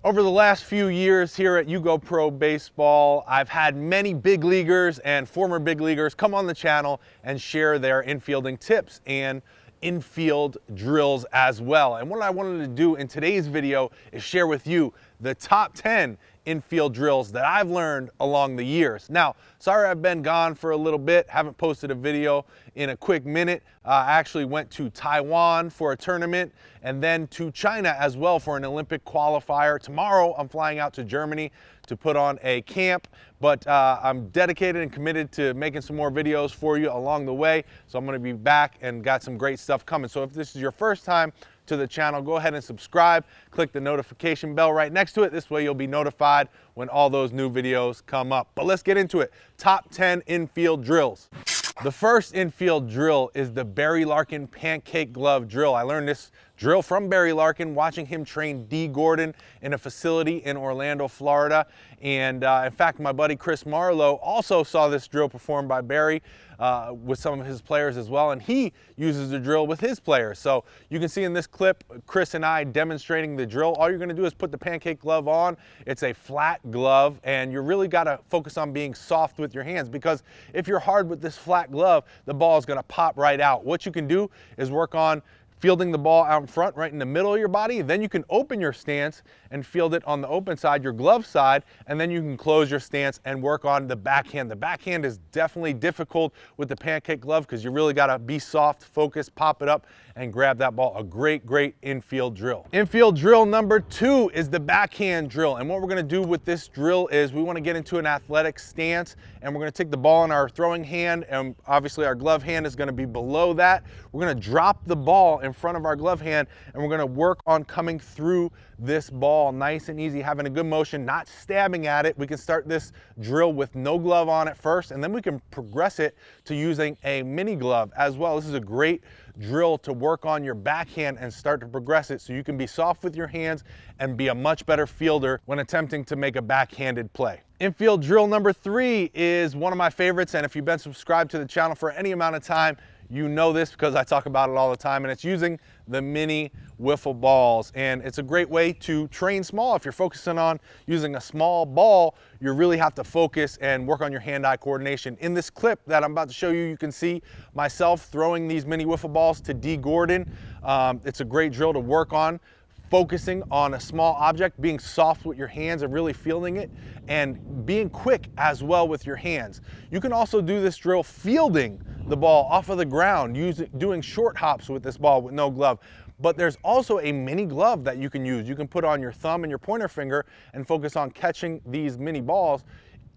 Over the last few years here at YouGo Pro Baseball, I've had many big leaguers and former big leaguers come on the channel and share their infielding tips and infield drills as well. And what I wanted to do in today's video is share with you the top 10 infield drills that I've learned along the years. Now, sorry I've been gone for a little bit, haven't posted a video in a quick minute. I actually went to Taiwan for a tournament and then to China as well for an Olympic qualifier. Tomorrow I'm flying out to Germany to put on a camp, but I'm dedicated and committed to making some more videos for you along the way. So I'm gonna be back and got some great stuff coming. So if this is your first time to the channel, go ahead and subscribe, click the notification bell right next to it. This way you'll be notified when all those new videos come up. But let's get into it. Top 10 infield drills. The first infield drill is the Barry Larkin Pancake Glove drill. I learned this drill from Barry Larkin, watching him train D. Gordon in a facility in Orlando, Florida. And in fact, my buddy Chris Marlo also saw this drill performed by Barry with some of his players as well, and he uses the drill with his players. So you can see in this clip, Chris and I demonstrating the drill. All you're gonna do is put the pancake glove on. It's a flat glove, and you really gotta focus on being soft with your hands, because if you're hard with this flat glove, the ball is gonna pop right out. What you can do is work on fielding the ball out in front, right in the middle of your body. Then you can open your stance and field it on the open side, your glove side, and then you can close your stance and work on the backhand. The backhand is definitely difficult with the pancake glove because you really gotta be soft, focus, pop it up, and grab that ball. A great, great infield drill. Infield drill number 2 is the backhand drill. And what we're gonna do with this drill is we wanna get into an athletic stance, and we're gonna take the ball in our throwing hand, and obviously our glove hand is gonna be below that. We're gonna drop the ball in front of our glove hand, and we're gonna work on coming through this ball nice and easy, having a good motion, not stabbing at it. We can start this drill with no glove on it first, and then we can progress it to using a mini glove as well. This is a great drill to work on your backhand and start to progress it so you can be soft with your hands and be a much better fielder when attempting to make a backhanded play. Infield drill number 3 is one of my favorites, and if you've been subscribed to the channel for any amount of time, you know this because I talk about it all the time, and it's using the mini wiffle balls. And it's a great way to train small. If you're focusing on using a small ball, you really have to focus and work on your hand-eye coordination. In this clip that I'm about to show you, you can see myself throwing these mini wiffle balls to D. Gordon. It's a great drill to work on, focusing on a small object, being soft with your hands and really feeling it, and being quick as well with your hands. You can also do this drill fielding the ball off of the ground, doing short hops with this ball with no glove. But there's also a mini glove that you can use. You can put on your thumb and your pointer finger and focus on catching these mini balls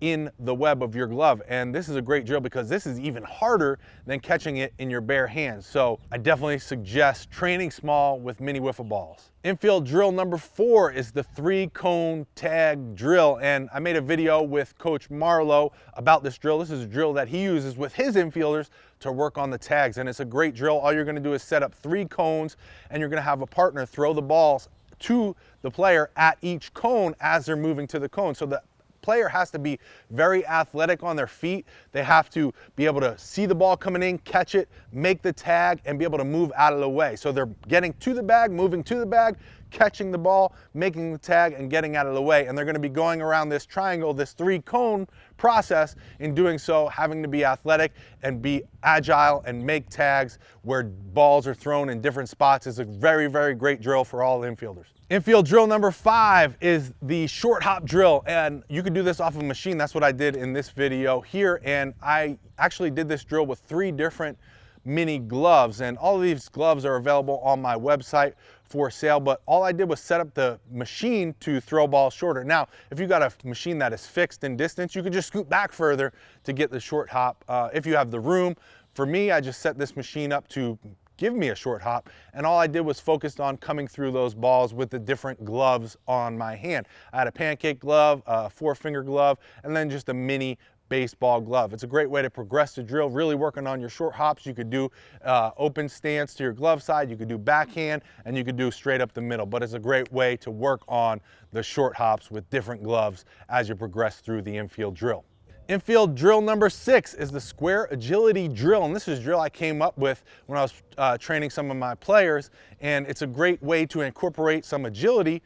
in the web of your glove. And this is a great drill because this is even harder than catching it in your bare hands. So I definitely suggest training small with mini wiffle balls. Infield drill number 4 is the 3-cone tag drill. And I made a video with Coach Marlo about this drill. This is a drill that he uses with his infielders to work on the tags. And it's a great drill. All you're gonna do is set up 3 cones, and you're gonna have a partner throw the balls to the player at each cone as they're moving to the cone. So the player has to be very athletic on their feet. They have to be able to see the ball coming in, catch it, make the tag, and be able to move out of the way. So they're getting to the bag, moving to the bag, catching the ball, making the tag, and getting out of the way. And they're gonna be going around this triangle, this 3-cone process. In doing so, having to be athletic and be agile and make tags where balls are thrown in different spots is a very, very great drill for all infielders. Infield drill number 5 is the short hop drill, and you can do this off of a machine. That's what I did in this video here, and I actually did this drill with 3 different mini gloves, and all of these gloves are available on my website for sale, but all I did was set up the machine to throw balls shorter. Now, if you got a machine that is fixed in distance, you can just scoot back further to get the short hop if you have the room. For me, I just set this machine up to give me a short hop, and all I did was focused on coming through those balls with the different gloves on my hand. I had a pancake glove, a 4-finger glove, and then just a mini baseball glove. It's a great way to progress the drill, really working on your short hops. You could do open stance to your glove side, you could do backhand, and you could do straight up the middle. But it's a great way to work on the short hops with different gloves as you progress through the infield drill. Infield drill number 6 is the square agility drill, and this is a drill I came up with when I was training some of my players, and it's a great way to incorporate some agility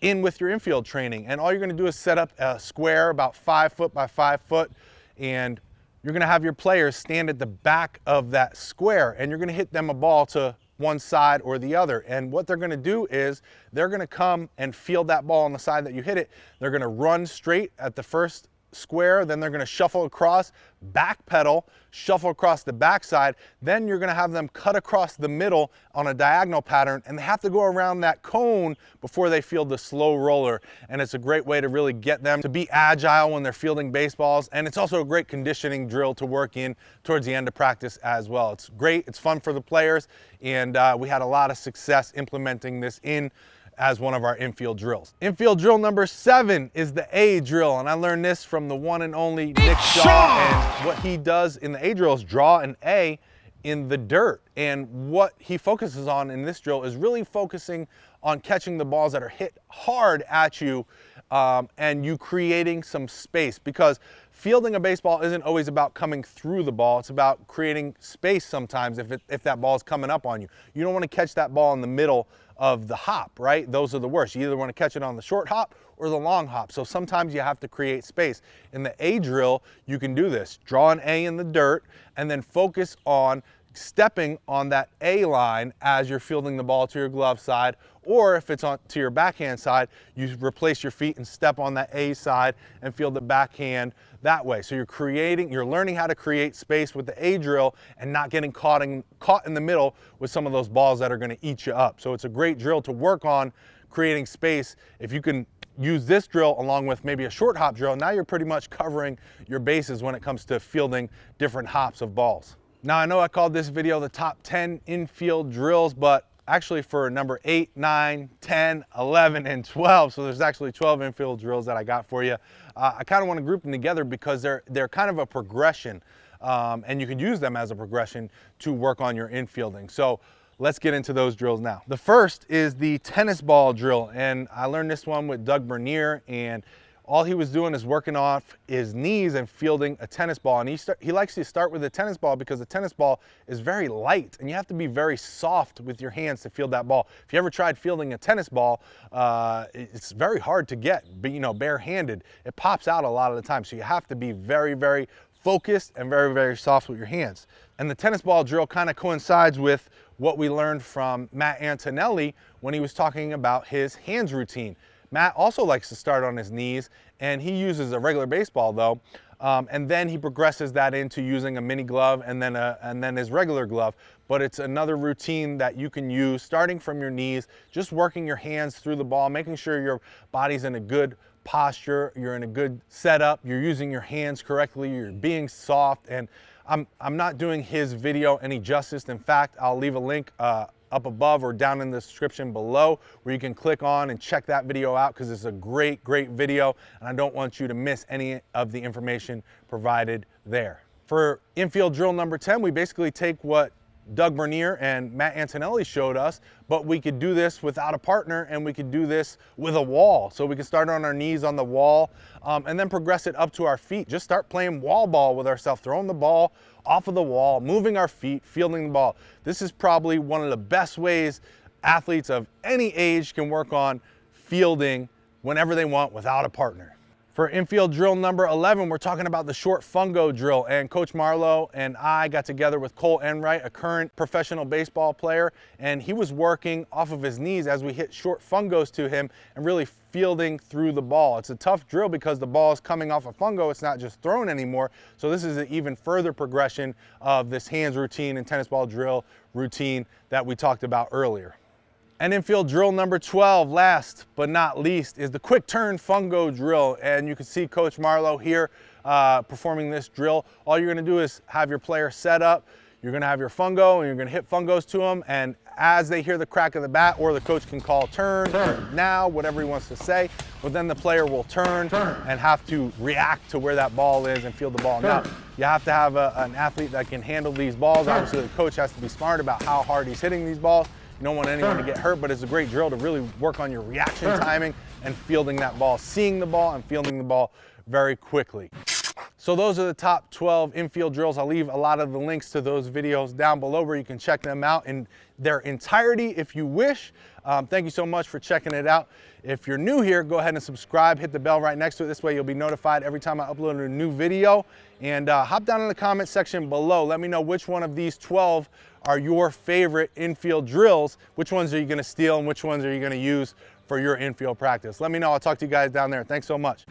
in with your infield training. And all you're gonna do is set up a square about 5 foot by 5 foot, and you're gonna have your players stand at the back of that square, and you're gonna hit them a ball to one side or the other. And what they're gonna do is they're gonna come and field that ball on the side that you hit it. They're gonna run straight at the first square, then they're gonna shuffle across, backpedal, shuffle across the backside, then you're gonna have them cut across the middle on a diagonal pattern, and they have to go around that cone before they field the slow roller. And it's a great way to really get them to be agile when they're fielding baseballs, and it's also a great conditioning drill to work in towards the end of practice as well. It's great, it's fun for the players, and we had a lot of success implementing this in as one of our infield drills. Infield drill number 7 is the A drill, and I learned this from the one and only Nick Shaw. And what he does in the A drill is draw an A in the dirt. And what he focuses on in this drill is really focusing on catching the balls that are hit hard at you, and you creating some space, because fielding a baseball isn't always about coming through the ball. It's about creating space sometimes if that ball is coming up on you. You don't want to catch that ball in the middle of the hop, right? Those are the worst. You either want to catch it on the short hop or the long hop. So sometimes you have to create space. In the A drill, you can do this. Draw an A in the dirt and then focus on stepping on that A line as you're fielding the ball to your glove side, or if it's on to your backhand side, you replace your feet and step on that A side and field the backhand that way. So you're learning how to create space with the A drill and not getting caught in the middle with some of those balls that are going to eat you up. So it's a great drill to work on creating space. If you can use this drill along with maybe a short hop drill, now you're pretty much covering your bases when it comes to fielding different hops of balls. Now, I know I called this video the top 10 infield drills, but actually for number 8, 9, 10, 11, and 12, so there's actually 12 infield drills that I got for you. I kind of want to group them together because they're kind of a progression, and you can use them as a progression to work on your infielding. So let's get into those drills now. The first is the tennis ball drill, and I learned this one with Doug Bernier, and all he was doing is working off his knees and fielding a tennis ball. And he likes to start with a tennis ball because the tennis ball is very light and you have to be very soft with your hands to field that ball. If you ever tried fielding a tennis ball, it's very hard to get, but barehanded. It pops out a lot of the time. So you have to be very, very focused and very, very soft with your hands. And the tennis ball drill kind of coincides with what we learned from Matt Antonelli when he was talking about his hands routine. Matt also likes to start on his knees, and he uses a regular baseball though, and then he progresses that into using a mini glove and then his regular glove. But it's another routine that you can use starting from your knees, just working your hands through the ball, making sure your body's in a good posture, you're in a good setup, you're using your hands correctly, you're being soft. And I'm not doing his video any justice. In fact, I'll leave a link up above or down in the description below where you can click on and check that video out, because it's a great, great video and I don't want you to miss any of the information provided there. For infield drill number 10, we basically take what Doug Bernier and Matt Antonelli showed us, but we could do this without a partner and we could do this with a wall. So we could start on our knees on the wall and then progress it up to our feet. Just start playing wall ball with ourselves, throwing the ball off of the wall, moving our feet, fielding the ball. This is probably one of the best ways athletes of any age can work on fielding whenever they want without a partner. For infield drill number 11, we're talking about the short fungo drill, and Coach Marlo and I got together with Kole Enright, a current professional baseball player, and he was working off of his knees as we hit short fungos to him and really fielding through the ball. It's a tough drill because the ball is coming off a fungo, it's not just thrown anymore, so this is an even further progression of this hands routine and tennis ball drill routine that we talked about earlier. And infield drill number 12, last but not least, is the quick turn fungo drill. And you can see Coach Marlo here performing this drill. All you're gonna do is have your player set up, you're gonna have your fungo, and you're gonna hit fungos to them, and as they hear the crack of the bat, or the coach can call turn now, whatever he wants to say, but then the player will turn and have to react to where that ball is and field the ball. Now, you have to have an athlete that can handle these balls. Obviously, the coach has to be smart about how hard he's hitting these balls. You don't want anyone to get hurt, but it's a great drill to really work on your reaction timing and fielding that ball, seeing the ball and fielding the ball very quickly. So those are the top 12 infield drills. I'll leave a lot of the links to those videos down below where you can check them out in their entirety if you wish. Thank you so much for checking it out. If you're new here, go ahead and subscribe, hit the bell right next to it. This way you'll be notified every time I upload a new video. And hop down in the comment section below. Let me know which one of these 12 are your favorite infield drills. Which ones are you gonna steal and which ones are you gonna use for your infield practice? Let me know. I'll talk to you guys down there. Thanks so much.